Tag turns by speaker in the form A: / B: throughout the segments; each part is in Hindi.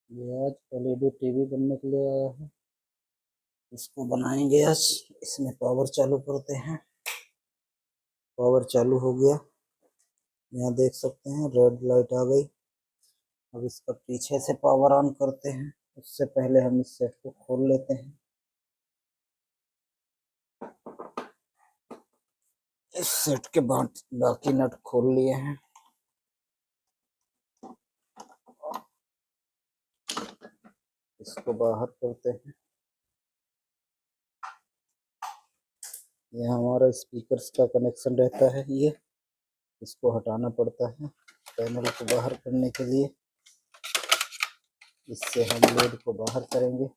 A: ये आज एलईडी टीवी बनने के लिए आया है। इसको बनाएंगे आज। इसमें पावर चालू करते हैं। पावर चालू हो गया। यहाँ देख सकते हैं रेड लाइट आ गई। अब इसका पीछे से पावर ऑन करते हैं। उससे पहले हम इस सेट को खोल लेते हैं। इस सेट के बाद बाकी नट खोल लिए हैं। इसको बाहर करते हैं। ये हमारा स्पीकर्स का कनेक्शन रहता है। ये इसको हटाना पड़ता है पैनल को बाहर करने के लिए। इससे हम लोड को बाहर करेंगे।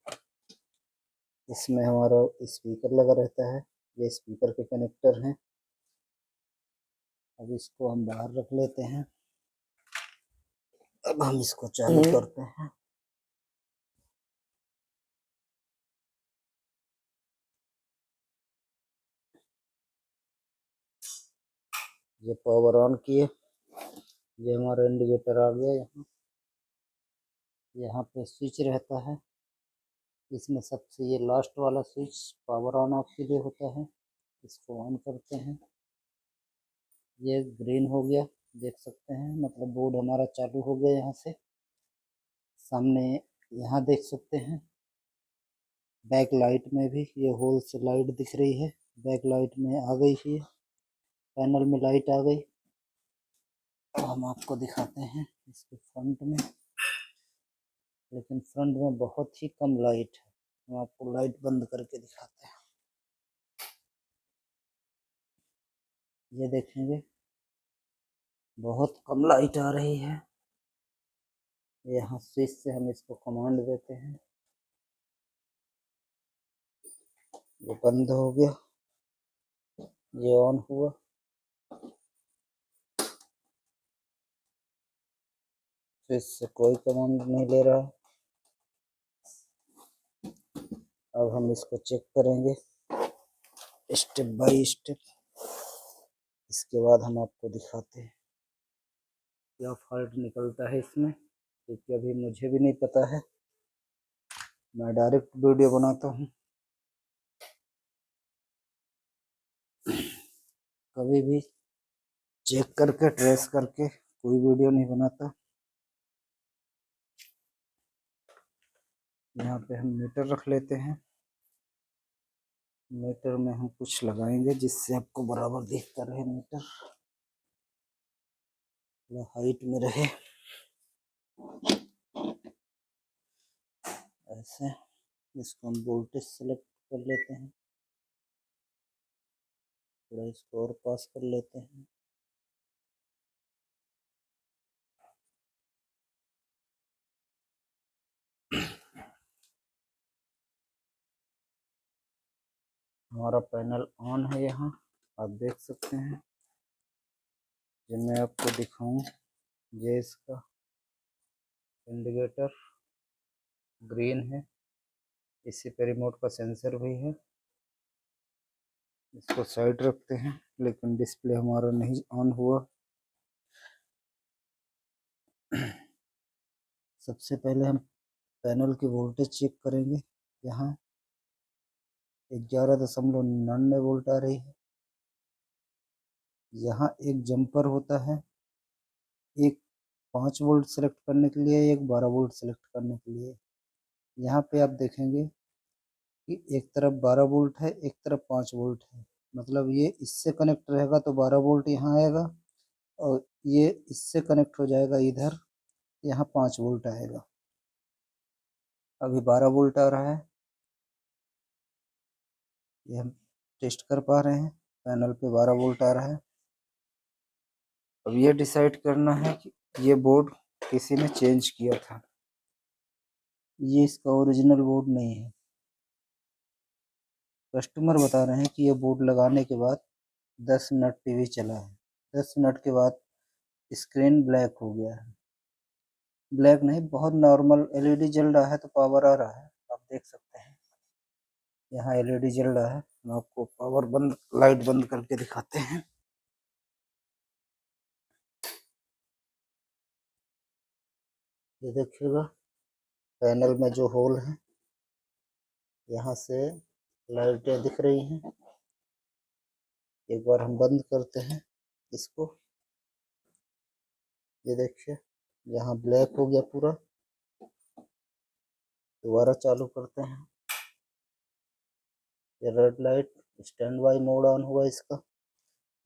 A: इसमें हमारा स्पीकर लगा रहता है। ये स्पीकर के कनेक्टर हैं। अब इसको हम बाहर रख लेते हैं। अब हम इसको चालू करते हैं। ये पावर ऑन किए। ये हमारा इंडिकेटर आ गया। यहाँ यहाँ पे स्विच रहता है। इसमें सबसे ये लास्ट वाला स्विच पावर ऑन ऑफ के लिए होता है। इसको ऑन करते हैं। ये ग्रीन हो गया, देख सकते हैं, मतलब बोर्ड हमारा चालू हो गया। यहाँ से सामने यहाँ देख सकते हैं बैक लाइट में भी ये होल से लाइट दिख रही है। बैक लाइट में आ गई है। पैनल में लाइट आ गई। अब हम आपको दिखाते हैं इसके फ्रंट में, लेकिन फ्रंट में बहुत ही कम लाइट है। हम आपको लाइट बंद करके दिखाते हैं। ये देखेंगे बहुत कम लाइट आ रही है। यहाँ स्विच से हम इसको कमांड देते हैं। ये बंद हो गया। ये ऑन हुआ। स्विच से कोई कमांड नहीं ले रहा। अब हम इसको चेक करेंगे स्टेप बाय स्टेप। इसके बाद हम आपको दिखाते हैं क्या फॉल्ट निकलता है इसमें, क्योंकि अभी मुझे भी नहीं पता है। मैं डायरेक्ट वीडियो बनाता हूँ। कभी भी चेक करके ट्रेस करके कोई वीडियो नहीं बनाता। यहाँ पे हम मीटर रख लेते हैं। मीटर में हम कुछ लगाएंगे जिससे आपको बराबर दिखता रहे। मीटर हाइट में रहे ऐसे। इसको हम वोल्टेज सेलेक्ट कर लेते हैं। थोड़ा इसको और पास कर लेते हैं। हमारा पैनल ऑन है। यहाँ आप देख सकते हैं। जो मैं आपको दिखाऊं, ये इसका इंडिकेटर ग्रीन है। इसी पे रिमोट का सेंसर भी है। इसको साइड रखते हैं, लेकिन डिस्प्ले हमारा नहीं ऑन हुआ। सबसे पहले हम पैनल की वोल्टेज चेक करेंगे। यहाँ 11.99 वोल्ट आ रही है। यहाँ एक जंपर होता है, एक 5 वोल्ट सेलेक्ट करने के लिए, एक 12 वोल्ट सेलेक्ट करने के लिए। यहाँ पे आप देखेंगे कि एक तरफ 12 वोल्ट है, एक तरफ 5 वोल्ट है। मतलब ये इससे कनेक्ट रहेगा तो 12 वोल्ट यहाँ आएगा, और ये इससे कनेक्ट हो जाएगा इधर, यहाँ 5 वोल्ट आएगा। अभी 12 वोल्ट आ रहा है। ये हम टेस्ट कर पा रहे हैं। पैनल पे 12 वोल्ट आ रहा है। अब ये डिसाइड करना है कि ये बोर्ड किसी ने चेंज किया था। ये इसका ओरिजिनल बोर्ड नहीं है। कस्टमर बता रहे हैं कि ये बोर्ड लगाने के बाद 10 मिनट टीवी चला है। 10 मिनट के बाद स्क्रीन ब्लैक हो गया है। ब्लैक नहीं, बहुत नॉर्मल एलईडी जल रहा है तो पावर आ रहा है। आप देख सकते हैं यहाँ एलईडी जल रहा है। हम आपको पावर बंद, लाइट बंद करके दिखाते हैं। ये देखिएगा पैनल में जो होल है, यहाँ से लाइटें दिख रही हैं। एक बार हम बंद करते हैं इसको, ये देखिए यहाँ ब्लैक हो गया पूरा। दोबारा चालू करते हैं, ये red light stand by mode on हुआ इसका।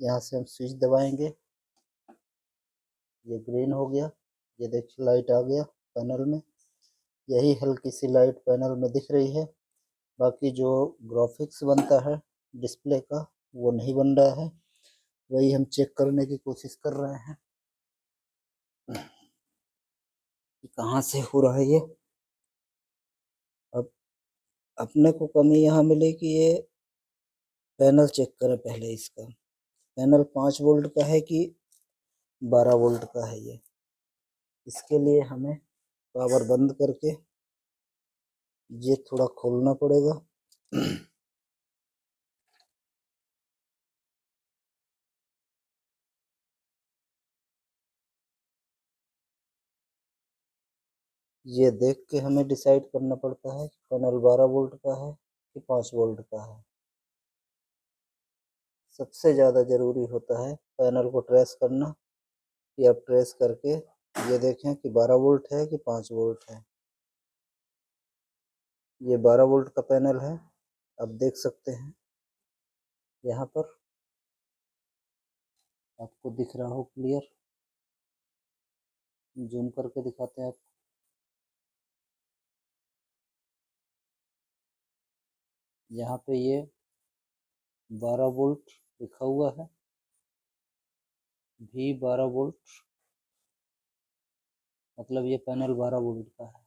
A: यहाँ से हम स्विच दबाएंगे, ये ग्रीन हो गया। ये देखिए लाइट आ गया पैनल में। यही हल्की सी लाइट पैनल में दिख रही है। बाकी जो ग्राफिक्स बनता है डिस्प्ले का वो नहीं बन रहा है, वही हम चेक करने की कोशिश कर रहे हैं कि कहाँ से हो रहा है ये। अब अपने को कमी यहाँ मिली कि ये पैनल चेक करें पहले इसका। पैनल 5 वोल्ट का है कि 12 वोल्ट का है ये। इसके लिए हमें पावर बंद करके ये थोड़ा खोलना पड़ेगा। ये देख के हमें डिसाइड करना पड़ता है कि पैनल 12 वोल्ट का है कि 5 वोल्ट का है। सबसे ज़्यादा ज़रूरी होता है पैनल को ट्रेस करना, कि आप ट्रेस करके ये देखें कि 12 वोल्ट है कि 5 वोल्ट है। ये 12 वोल्ट का पैनल है, आप देख सकते हैं यहाँ पर, आपको दिख रहा हो क्लियर। जूम करके दिखाते हैं आप। यहाँ पे ये 12 वोल्ट लिखा हुआ है, भी 12 वोल्ट, मतलब ये पैनल 12 वोल्ट का है।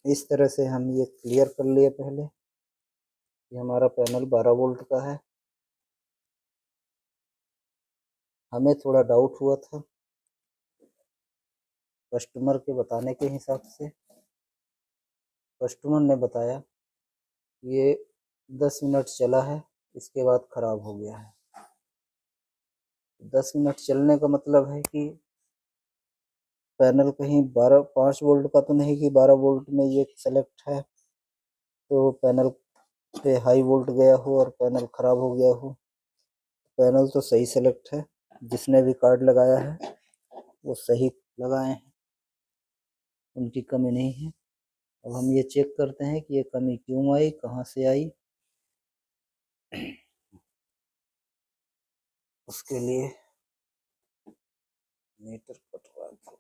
A: इस तरह से हम ये क्लियर कर लिए पहले कि हमारा पैनल 12 वोल्ट का है। हमें थोड़ा डाउट हुआ था कस्टमर के बताने के हिसाब से। कस्टमर ने बताया ये 10 मिनट चला है, इसके बाद ख़राब हो गया है। 10 मिनट चलने का मतलब है कि पैनल कहीं 5 वोल्ट का तो नहीं कि 12 वोल्ट में ये सेलेक्ट है, तो पैनल पे हाई वोल्ट गया हो और पैनल ख़राब हो गया हो। पैनल तो सही सेलेक्ट है, जिसने भी कार्ड लगाया है वो सही लगाए हैं, उनकी कमी नहीं है। अब हम ये चेक करते हैं कि ये कमी क्यों आई, कहाँ से आई। उसके लिए मीटर कटवा के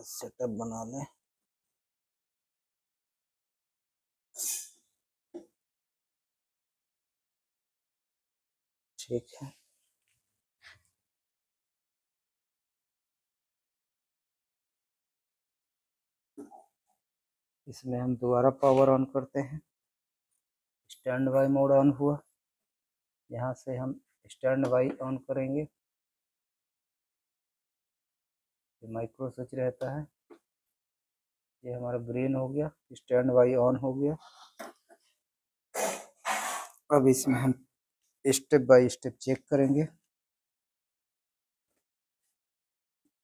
A: सेटअप बना लें। ठीक है, इसमें हम दोबारा पावर ऑन करते हैं। स्टैंड बाई मोड ऑन हुआ, यहाँ से हम स्टैंड बाई ऑन करेंगे। ये माइक्रो स्विच रहता है, ये हमारा ग्रीन हो गया, स्टैंड बाई ऑन हो गया। अब इसमें हम स्टेप बाय स्टेप चेक करेंगे।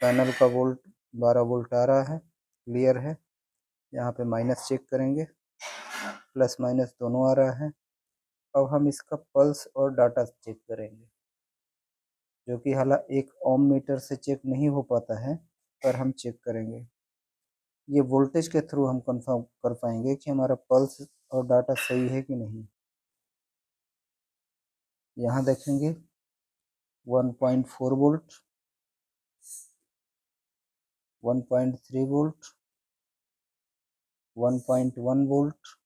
A: पैनल का वोल्ट 12 वोल्ट आ रहा है, क्लियर है। यहाँ पे माइनस चेक करेंगे, प्लस माइनस दोनों आ रहा है। अब हम इसका पल्स और डाटा चेक करेंगे, जो कि हालांकि एक ओम मीटर से चेक नहीं हो पाता है, पर हम चेक करेंगे। ये वोल्टेज के थ्रू हम कंफर्म कर पाएंगे कि हमारा पल्स और डाटा सही है कि नहीं। यहाँ देखेंगे 1.4 वोल्ट, 1.3 वोल्ट, 1.1 वोल्ट,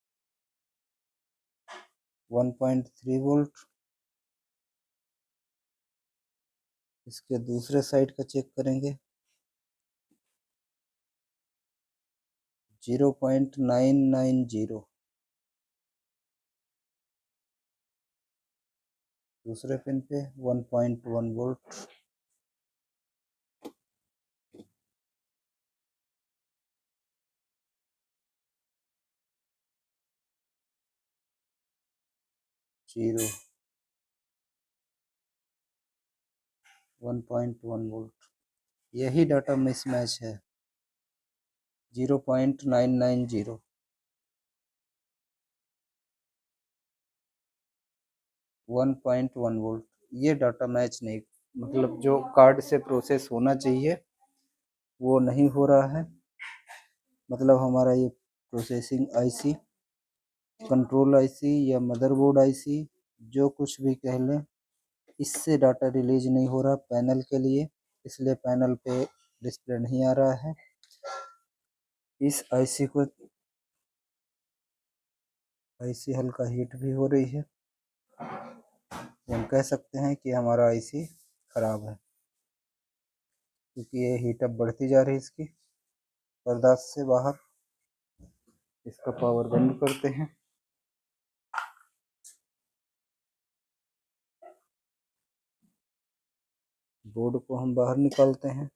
A: 1.3 वोल्ट। इसके दूसरे साइड का चेक करेंगे 0.990। दूसरे पिन पे 1.1 वोल्ट। 1.1 वोल्ट। यही डाटा मिसमैच है। 0.990। One 1.1 volt. ये डाटा मैच नहीं, मतलब जो कार्ड से प्रोसेस होना चाहिए वो नहीं हो रहा है। मतलब हमारा ये प्रोसेसिंग आईसी, कंट्रोल आईसी या मदरबोर्ड आईसी, जो कुछ भी कह लें, इससे डाटा रिलीज नहीं हो रहा पैनल के लिए, इसलिए पैनल पे डिस्प्ले नहीं आ रहा है। इस आईसी हल्का हीट भी हो रही है, हम कह सकते हैं कि हमारा आईसी खराब है, क्योंकि ये हीट अप बढ़ती जा रही है इसकी बर्दाश्त से बाहर। इसका पावर बंद करते हैं। बोर्ड को हम बाहर निकालते हैं,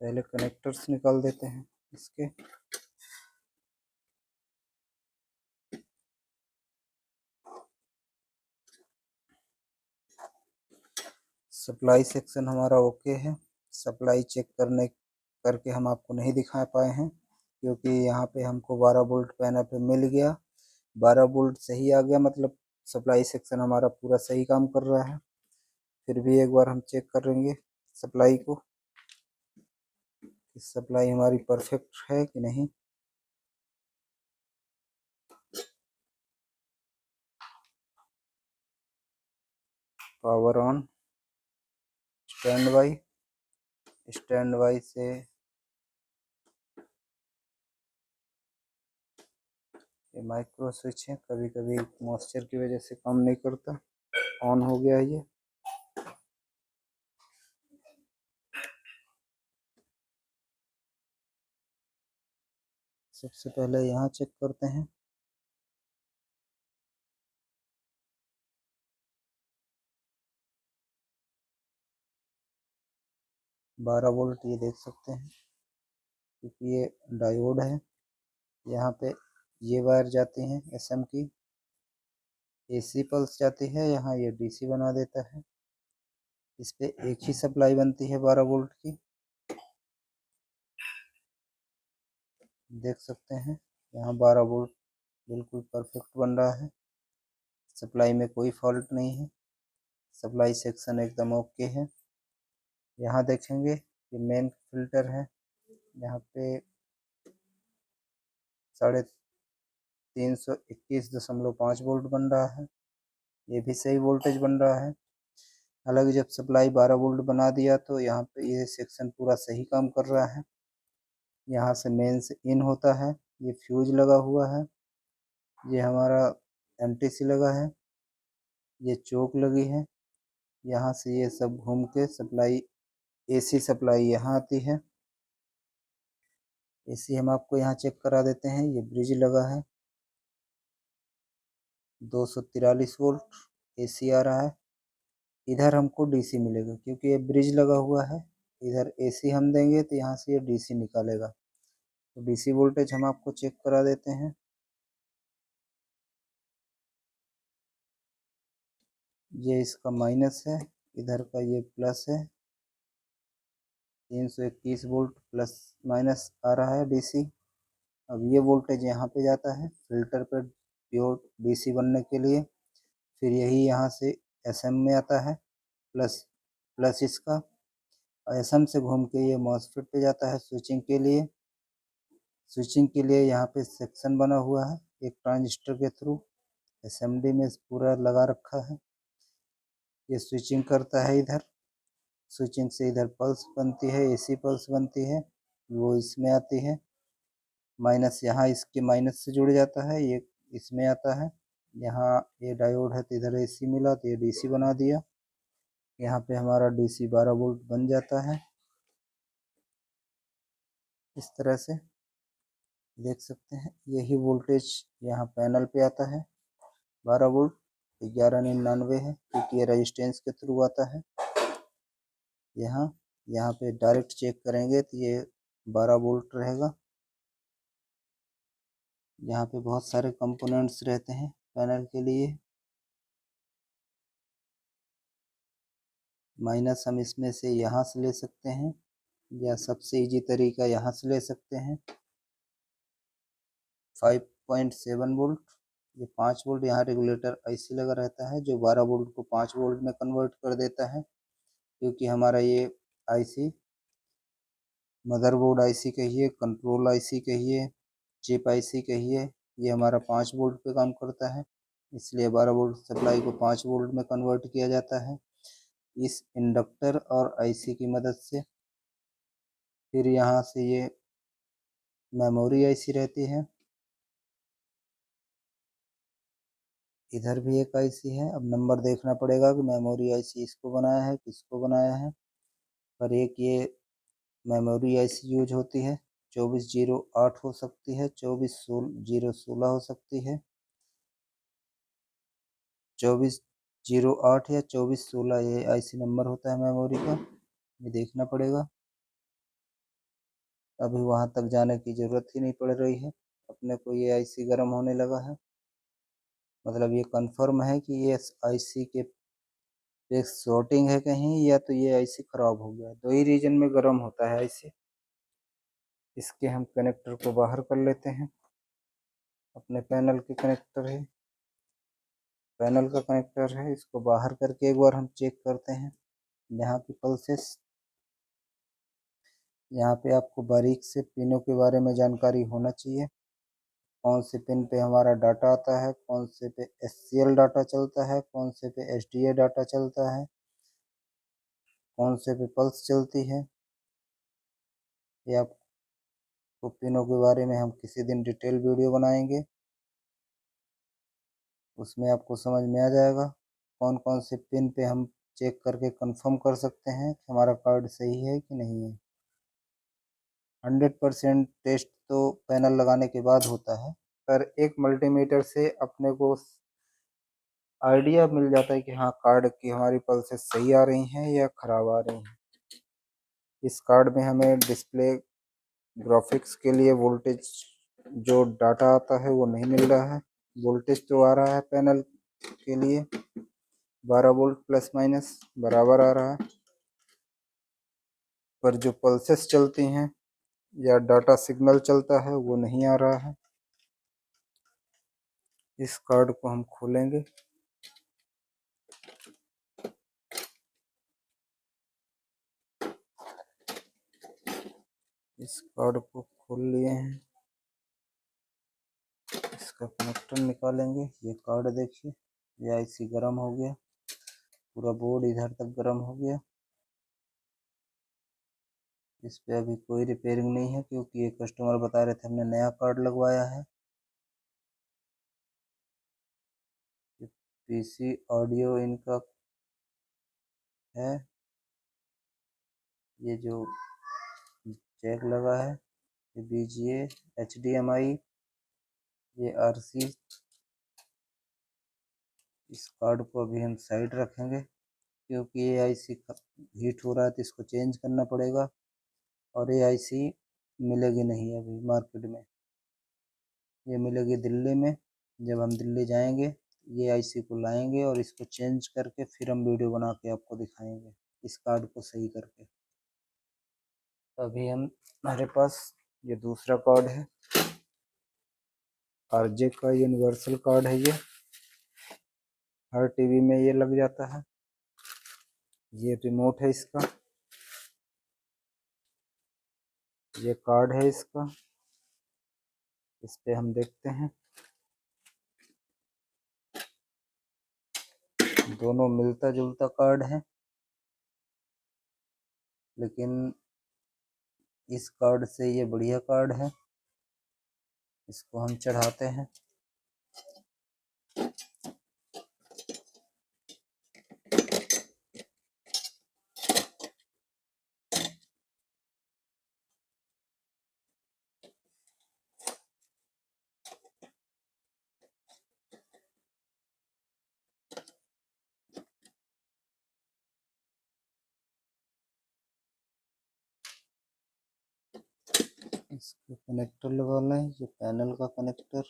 A: पहले कनेक्टर्स निकाल देते हैं इसके। सप्लाई सेक्शन हमारा ओके है। सप्लाई चेक करके हम आपको नहीं दिखा पाए हैं, क्योंकि यहाँ पे हमको 12 वोल्ट पैनल पे मिल गया, 12 वोल्ट सही आ गया, मतलब सप्लाई सेक्शन हमारा पूरा सही काम कर रहा है। फिर भी एक बार हम चेक करेंगे सप्लाई को, कि सप्लाई हमारी परफेक्ट है कि नहीं। पावर ऑन, स्टैंड बाई से ये माइक्रो स्विच है, कभी कभी मॉइस्चर की वजह से काम नहीं करता। ऑन हो गया ये। सबसे पहले यहाँ चेक करते हैं। बारह वोल्ट ये देख सकते हैं, क्योंकि ये डायोड है। यहाँ पे ये वायर जाती हैं एसएम की, एसी पल्स जाती है, यहाँ ये डीसी बना देता है। इस पे एक ही सप्लाई बनती है 12 वोल्ट की, देख सकते हैं। यहाँ 12 वोल्ट बिल्कुल परफेक्ट बन रहा है, सप्लाई में कोई फॉल्ट नहीं है, सप्लाई सेक्शन एकदम ओके है। यहाँ देखेंगे ये मेन फिल्टर है, यहाँ पे 321.5 वोल्ट बन रहा है, ये भी सही वोल्टेज बन रहा है। हालांकि जब सप्लाई 12 वोल्ट बना दिया तो यहाँ पे ये सेक्शन पूरा सही काम कर रहा है। यहाँ से मेन से इन होता है, ये फ्यूज लगा हुआ है, ये हमारा एमटीसी लगा है, ये चोक लगी है। यहाँ से ये सब घूम के सप्लाई, एसी सप्लाई यहाँ आती है। एसी हम आपको यहाँ चेक करा देते हैं, ये ब्रिज लगा है, 243 वोल्ट एसी आ रहा है। इधर हमको डीसी मिलेगा, क्योंकि ये ब्रिज लगा हुआ है। इधर एसी हम देंगे तो यहाँ से ये डीसी निकालेगा, तो डीसी वोल्टेज हम आपको चेक करा देते हैं। ये इसका माइनस है, इधर का ये प्लस है, 321 वोल्ट प्लस माइनस आ रहा है डीसी। अब ये वोल्टेज यहाँ पे जाता है फिल्टर पर प्योर डीसी बनने के लिए, फिर यही यहाँ से एसएम में आता है, प्लस प्लस इसका एसएम से घूम के ये मॉसफेट पे जाता है स्विचिंग के लिए। स्विचिंग के लिए यहाँ पे सेक्शन बना हुआ है एक ट्रांजिस्टर के थ्रू, एसएमडी में पूरा लगा रखा है। ये स्विचिंग करता है इधर, स्विचिंग से इधर पल्स बनती है, एसी पल्स बनती है, वो इसमें आती है। माइनस यहाँ इसके माइनस से जुड़ जाता है, ये इसमें आता है। यहाँ ये डायोड है तो इधर एसी मिला तो ये डीसी बना दिया। यहाँ पे हमारा डीसी 12 वोल्ट बन जाता है, इस तरह से देख सकते हैं। यही वोल्टेज यहाँ पैनल पे आता है, 12 वोल्ट 1199 है, क्योंकि ये रेजिस्टेंस के थ्रू आता है। यहाँ यहाँ पे डायरेक्ट चेक करेंगे तो ये 12 वोल्ट रहेगा। यहाँ पे बहुत सारे कंपोनेंट्स रहते हैं पैनल के लिए। माइनस हम इसमें से यहाँ से ले सकते हैं, या सबसे इजी तरीका यहाँ से ले सकते हैं। 5.7 वोल्ट, ये 5 वोल्ट यहाँ रेगुलेटर आईसी लगा रहता है जो 12 वोल्ट को 5 वोल्ट में कन्वर्ट कर देता है। क्योंकि हमारा ये आईसी मदरबोर्ड आईसी कहिए, कंट्रोल आईसी कहिए, चिप आईसी कहिए, ये हमारा 5 वोल्ट पे काम करता है, इसलिए 12 वोल्ट सप्लाई को 5 वोल्ट में कन्वर्ट किया जाता है इस इंडक्टर और आईसी की मदद से। फिर यहाँ से ये मेमोरी आईसी रहती है, इधर भी एक आईसी है। अब नंबर देखना पड़ेगा कि मेमोरी आईसी इसको बनाया है किसको बनाया है। पर एक ये मेमोरी आईसी यूज होती है 2408 हो सकती है, 24016 हो सकती है, 2408 या 2416 ये आईसी नंबर होता है मेमोरी का, ये देखना पड़ेगा। अभी वहां तक जाने की जरूरत ही नहीं पड़ रही है, अपने को ये आईसी गर्म होने लगा है, मतलब ये कंफर्म है कि ये आईसी के पे शॉर्टिंग है कहीं, या तो ये आईसी खराब हो गया। दो ही रीजन में गर्म होता है आईसी। इसके हम कनेक्टर को बाहर कर लेते हैं, अपने पैनल के कनेक्टर है, पैनल का कनेक्टर है, इसको बाहर करके एक बार हम चेक करते हैं यहाँ की पल्सेस। यहाँ पे आपको बारीक से पिनों के बारे में जानकारी होना चाहिए, कौन से पिन पे हमारा डाटा आता है, कौन से पे एससीएल डाटा चलता है, कौन से पे एसडीए डाटा चलता है, कौन से पे पल्स चलती है। ये आपको पिनों के बारे में हम किसी दिन डिटेल वीडियो बनाएंगे, उसमें आपको समझ में आ जाएगा कौन कौन से पिन पे हम चेक करके कंफर्म कर सकते हैं कि हमारा कार्ड सही है कि नहीं है। 100% टेस्ट तो पैनल लगाने के बाद होता है, पर एक मल्टीमीटर से अपने को आइडिया मिल जाता है कि हाँ कार्ड की हमारी पल्सेस सही आ रही हैं या ख़राब आ रही हैं। इस कार्ड में हमें डिस्प्ले ग्राफिक्स के लिए वोल्टेज जो डाटा आता है वो नहीं मिल रहा है। वोल्टेज तो आ रहा है पैनल के लिए 12 वोल्ट प्लस माइनस बराबर आ रहा है, पर जो पल्सेस चलती हैं या डाटा सिग्नल चलता है वो नहीं आ रहा है। इस कार्ड को हम खोलेंगे, इस कार्ड को खोल लिए हैं, इसका कनेक्टर निकालेंगे। ये कार्ड देखिए, ये आईसी गर्म हो गया, पूरा बोर्ड इधर तक गर्म हो गया। इस पे अभी कोई रिपेयरिंग नहीं है क्योंकि ये कस्टमर बता रहे थे हमने नया कार्ड लगवाया है। पीसी ऑडियो इनका है, ये जो जैक लगा है, ये बीजीए एचडीएमआई, ये आरसी। इस कार्ड को अभी हम साइड रखेंगे क्योंकि ये आईसी हीट हो रहा है तो इसको चेंज करना पड़ेगा, और ये आईसी मिलेगी नहीं अभी मार्केट में, ये मिलेगी दिल्ली में। जब हम दिल्ली जाएंगे ये आईसी को लाएंगे और इसको चेंज करके फिर हम वीडियो बना के आपको दिखाएंगे इस कार्ड को सही करके। अभी हमारे पास ये दूसरा कार्ड है, आरजे का यूनिवर्सल कार्ड है, ये हर टीवी में ये लग जाता है। ये रिमोट है इसका, ये कार्ड है इसका, इस पे हम देखते हैं दोनों मिलता जुलता कार्ड है, लेकिन इस कार्ड से ये बढ़िया कार्ड है, इसको हम चढ़ाते हैं। इसको कनेक्टर लगा लें, ये पैनल का कनेक्टर।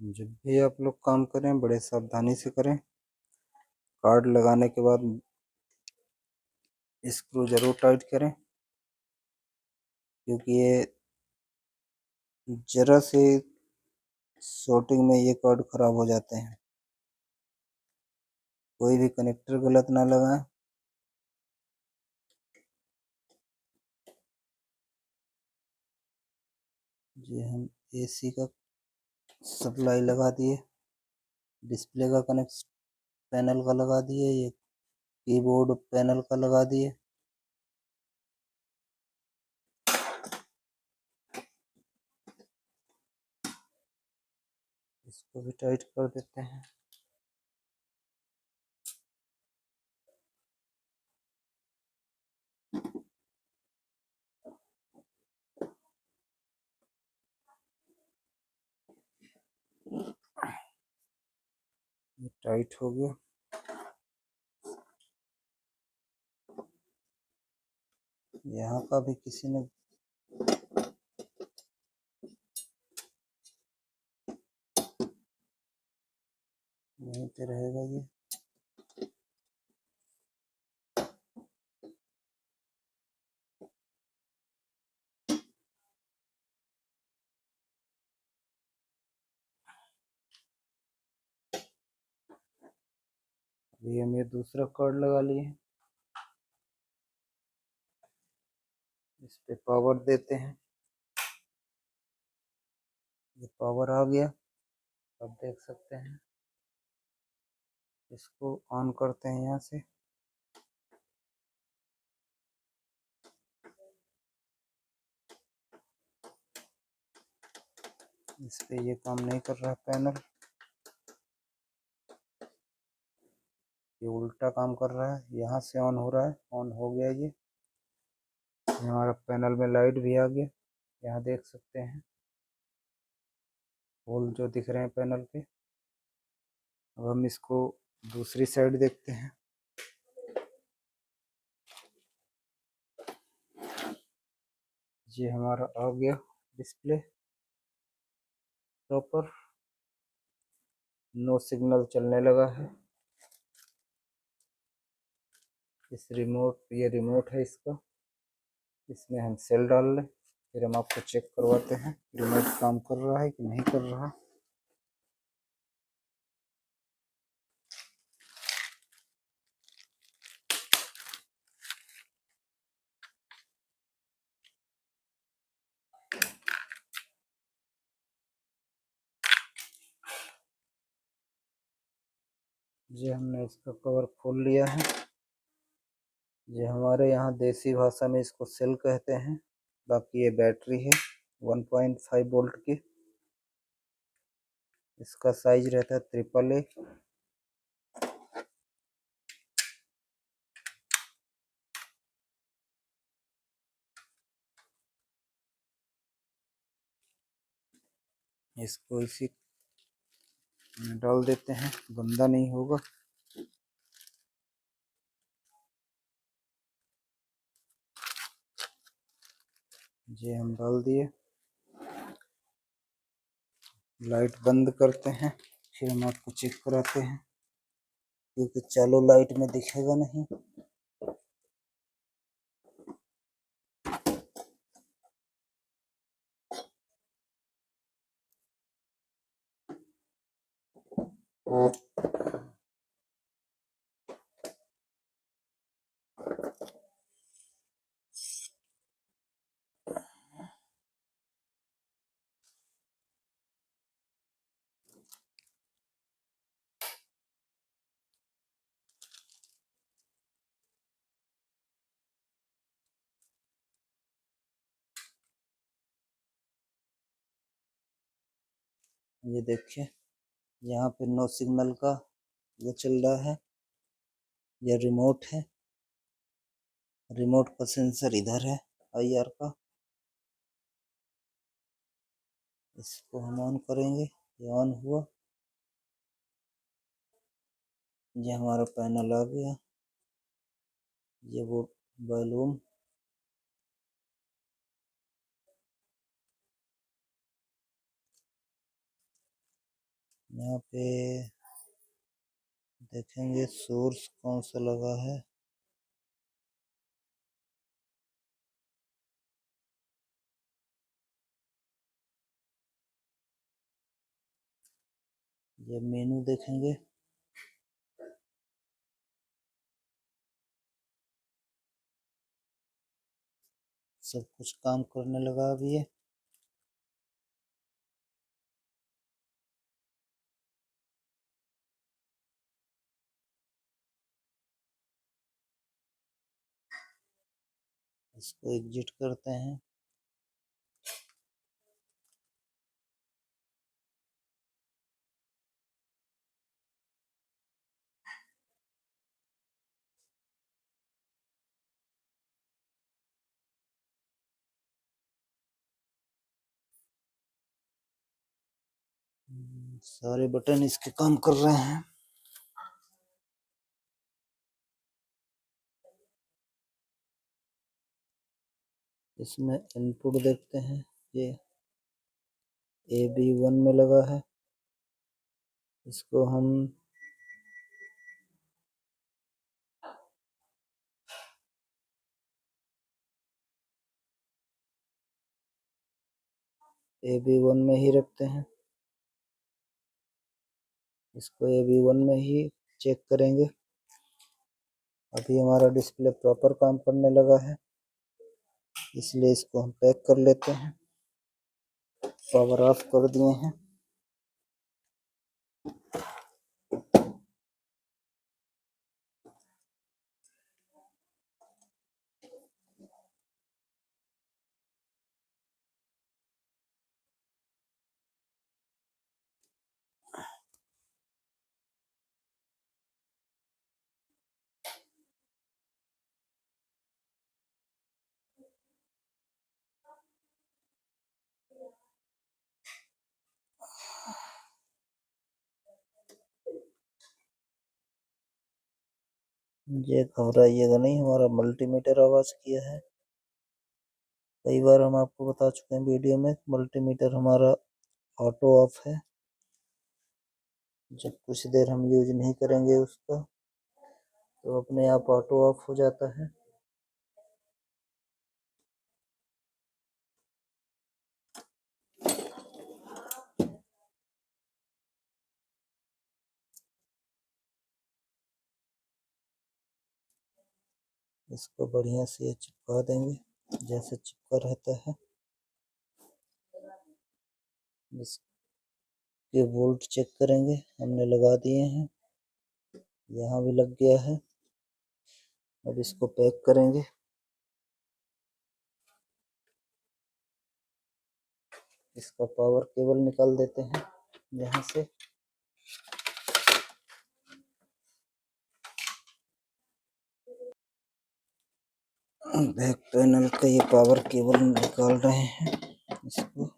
A: जब भी आप लोग काम करें बड़े सावधानी से करें। कार्ड लगाने के बाद स्क्रू जरूर टाइट करें, क्योंकि ये जरा से शॉर्टिंग में ये कार्ड खराब हो जाते हैं। कोई भी कनेक्टर गलत ना लगाएं। ये हम एसी का सप्लाई लगा दिए, डिस्प्ले का कनेक्ट पैनल का लगा दिए, ये कीबोर्ड पैनल का लगा दिए। इसको भी टाइट कर देते हैं। ये टाइट हो गया। यहाँ का भी किसी ने यहीं पे रहेगा ये। अभी हम ये दूसरा कार्ड लगा लिए, इस पे पावर देते हैं। ये पावर आ गया, आप देख सकते हैं। इसको ऑन करते हैं यहाँ से। इस पे ये काम नहीं कर रहा पैनल, ये उल्टा काम कर रहा है। यहाँ से ऑन हो रहा है, ऑन हो गया ये हमारा पैनल में लाइट भी आ गया। यहाँ देख सकते हैं होल जो दिख रहे हैं पैनल पे। अब हम इसको दूसरी साइड देखते हैं। ये हमारा आ गया डिस्प्ले प्रॉपर, नो सिग्नल चलने लगा है। इस रिमोट, ये रिमोट है इसका, इसमें हम सेल डाल लें, फिर हम आपको चेक करवाते हैं रिमोट काम कर रहा है कि नहीं कर रहा। ये हमने इसका कवर खोल लिया है। ये हमारे यहाँ देसी भाषा में इसको सेल कहते हैं। बाकी ये बैटरी है 1.5 वोल्ट की। इसका साइज रहता है AAA। इसको इसी में डाल देते हैं, गंदा नहीं होगा। ये हम डाल दिए। लाइट बंद करते हैं, फिर हम आपको चेक कराते हैं, क्योंकि चालू लाइट में दिखेगा नहीं। ये देखिए, यहाँ पे नो सिग्नल का वो चल रहा है। ये रिमोट है, रिमोट का सेंसर इधर है IR का। इसको हम ऑन करेंगे, ये ऑन हुआ। ये हमारा पैनल आ गया। ये वो बैलून, यहाँ पे देखेंगे सोर्स कौन सा लगा है। ये मेनू देखेंगे, सब कुछ काम करने लगा अभी ये। इसको एग्जिट करते हैं। सारे बटन इसके काम कर रहे हैं। इसमें इनपुट देखते हैं, ये AB1 में लगा है। इसको हम AB1 में ही रखते हैं। इसको AB1 में ही चेक करेंगे। अभी हमारा डिस्प्ले प्रॉपर काम करने लगा है, इसलिए इसको हम पैक कर लेते हैं। पावर ऑफ कर दिए हैं। ये घबराइएगा नहीं, हमारा मल्टीमीटर आवाज किया है। कई बार हम आपको बता चुके हैं वीडियो में, मल्टीमीटर हमारा ऑटो ऑफ है। जब कुछ देर हम यूज नहीं करेंगे उसका तो अपने आप ऑटो ऑफ हो जाता है। इसको बढ़िया से चिपका देंगे जैसे चिपका रहता है। इसके वोल्ट चेक करेंगे, हमने लगा दिए हैं, यहाँ भी लग गया है। अब इसको पैक करेंगे। इसका पावर केबल निकाल देते हैं यहाँ से। बैक पैनल का ये पावर केबल निकाल रहे हैं इसको।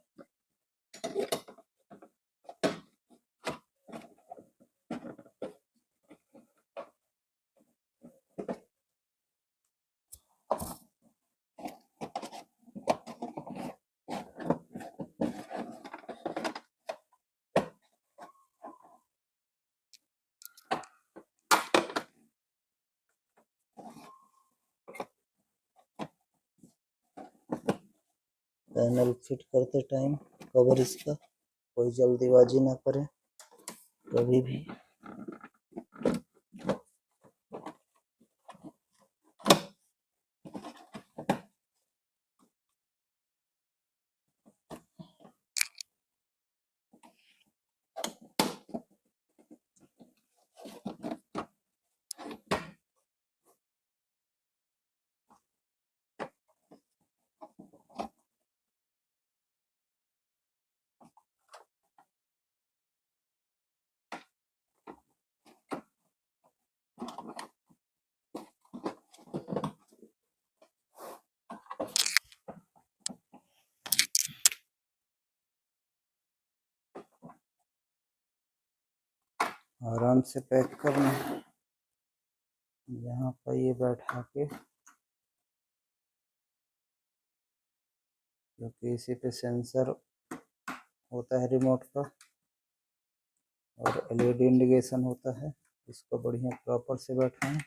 A: पैनल फिट करते टाइम कवर इसका कोई जल्दीबाजी ना करें कभी भी। आराम से पैक करना है। यहाँ पर ये बैठा के, क्योंकि इसी पे सेंसर होता है रिमोट का, और LED इंडिकेशन होता है। इसको बढ़िया प्रॉपर से बैठाएं।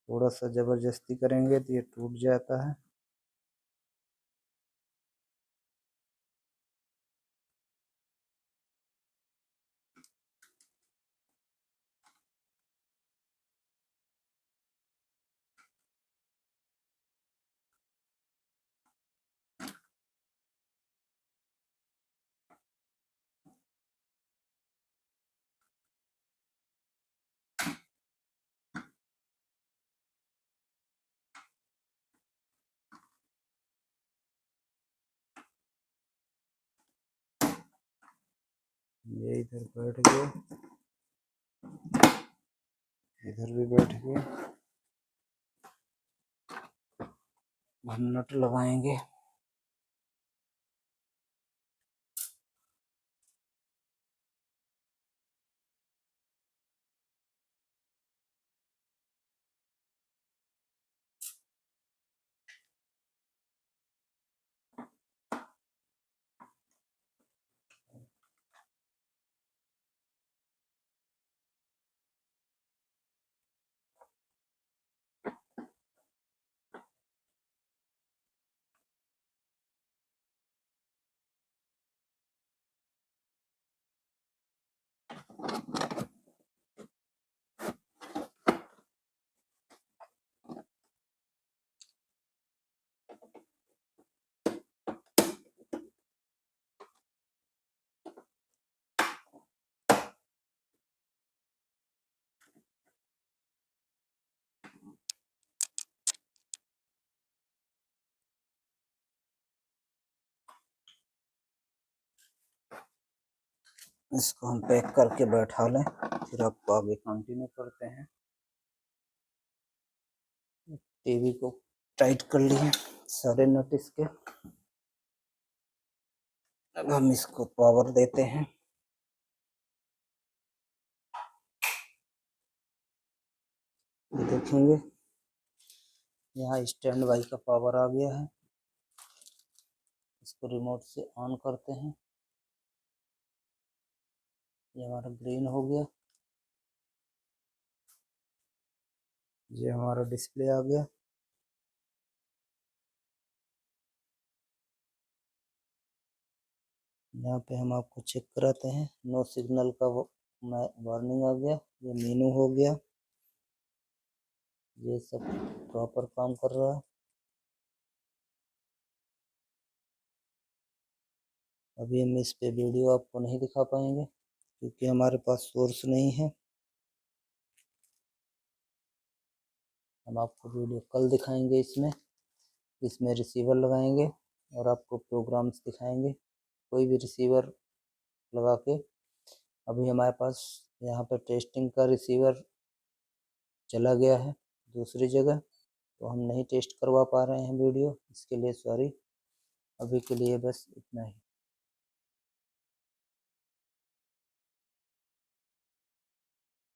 A: थोड़ा सा ज़बरदस्ती करेंगे तो ये टूट जाता है। ये इधर बैठ गया, इधर भी बैठ गया। हम नट लगाएंगे। इसको हम पैक करके बैठा लें, फिर आपको आगे कंटिन्यू करते हैं। टीवी को टाइट कर लिए सारे नट इसके। अब हम इसको पावर देते हैं। ये देखेंगे यहाँ स्टैंड बाई का पावर आ गया है। इसको रिमोट से ऑन करते हैं। ये हमारा ग्रीन हो गया। ये हमारा डिस्प्ले आ गया। यहाँ पे हम आपको चेक कराते हैं। नो सिग्नल का वो वार्निंग आ गया। ये मेनू हो गया। ये सब प्रॉपर काम कर रहा है। अभी हम इस पे वीडियो आपको नहीं दिखा पाएंगे क्योंकि हमारे पास सोर्स नहीं है। हम आपको वीडियो कल दिखाएंगे। इसमें रिसीवर लगाएंगे और आपको प्रोग्राम्स दिखाएंगे कोई भी रिसीवर लगा के। अभी हमारे पास यहाँ पर टेस्टिंग का रिसीवर चला गया है दूसरी जगह, तो हम नहीं टेस्ट करवा पा रहे हैं वीडियो। इसके लिए सॉरी। अभी के लिए बस इतना ही।